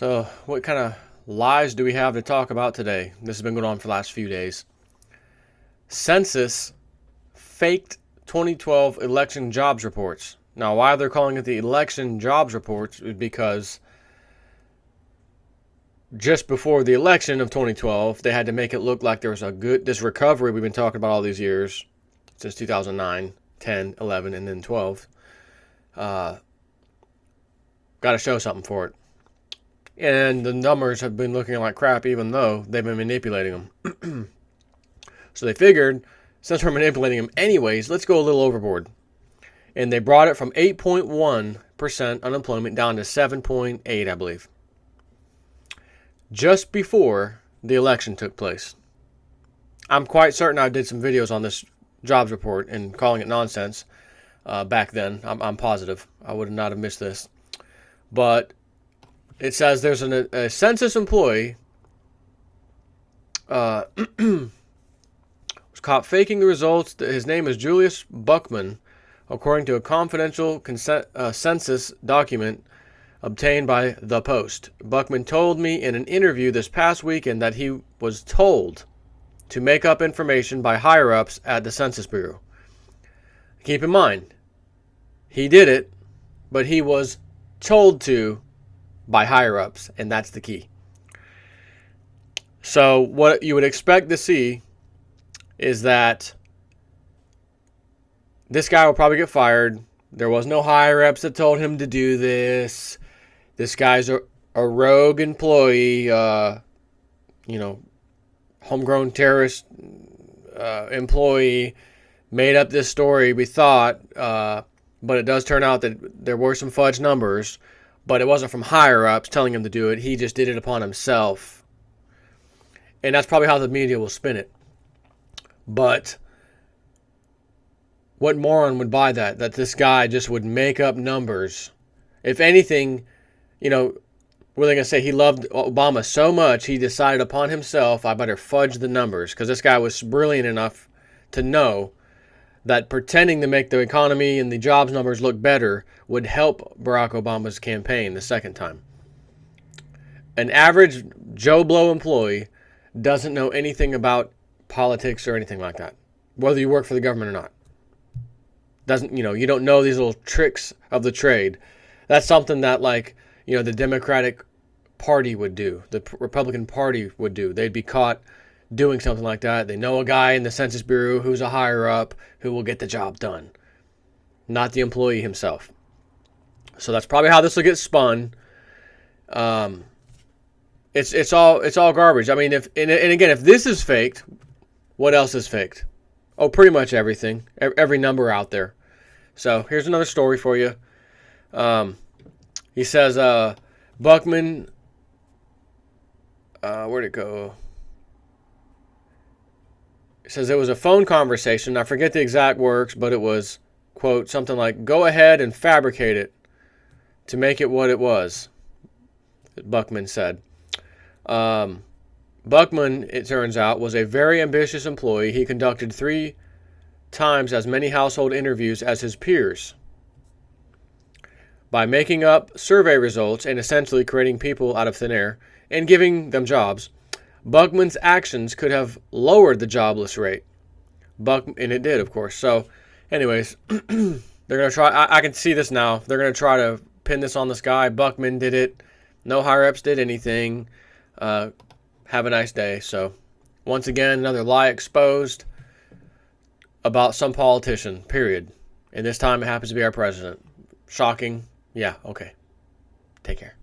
So, what kind of lies do we have to talk about today? This has been going on for the last few days. Census faked 2012 election jobs reports. Now, why they're calling it the election jobs reports is because just before the election of 2012, they had to make it look like there was this recovery we've been talking about all these years, since 2009, 10, 11, and then 12. Got to show something for it. And the numbers have been looking like crap, even though they've been manipulating them. So they figured, since we're manipulating them anyways, let's go a little overboard. And they brought it from 8.1% unemployment down to 7.8, I believe. Just before the election took place. I'm quite certain I did some videos on this jobs report and calling it nonsense back then. I'm positive. I would not have missed this. But it says there's a census employee was caught faking the results. His name is Julius Buckman, according to a confidential census document obtained by The Post. Buckman told me in an interview this past weekend that he was told to make up information by higher-ups at the Census Bureau. Keep in mind, he did it, but he was told to by higher-ups, and that's the key. So what you would expect to see is that this guy will probably get fired. There was no higher-ups that told him to do this. This guy's a rogue employee, homegrown terrorist employee, made up this story, we thought, but it does turn out that there were some fudge numbers, but it wasn't from higher-ups telling him to do it. He just did it upon himself. And that's probably how the media will spin it. But what moron would buy that this guy just would make up numbers? If anything, what are they going to say? He loved Obama so much, he decided upon himself, I better fudge the numbers. Because this guy was brilliant enough to know that pretending to make the economy and the jobs numbers look better would help Barack Obama's campaign the second time. An average Joe Blow employee doesn't know anything about politics or anything like that, whether you work for the government or not. You don't know these little tricks of the trade. That's something that, the Democratic Party would do, the Republican Party would do. They'd be caught doing something like that. They know a guy in the Census Bureau who's a higher up who will get the job done, not the employee himself. So that's probably how this will get spun. It's all garbage. I mean, if this is faked, what else is faked? Oh, pretty much everything. Every number out there. So here's another story for you. He says Buckman. Where'd it go? It says it was a phone conversation. I forget the exact words, but it was, quote, something like, go ahead and fabricate it to make it what it was, Buckman said. Buckman, it turns out, was a very ambitious employee. He conducted 3 times as many household interviews as his peers. By making up survey results and essentially creating people out of thin air and giving them jobs, Buckman's actions could have lowered the jobless rate. And it did, of course. So, anyways, they're going to try. I can see this now. They're going to try to pin this on this guy. Buckman did it. No higher-ups did anything. Have a nice day. So, once again, another lie exposed about some politician, period. And this time it happens to be our president. Shocking. Yeah, okay. Take care.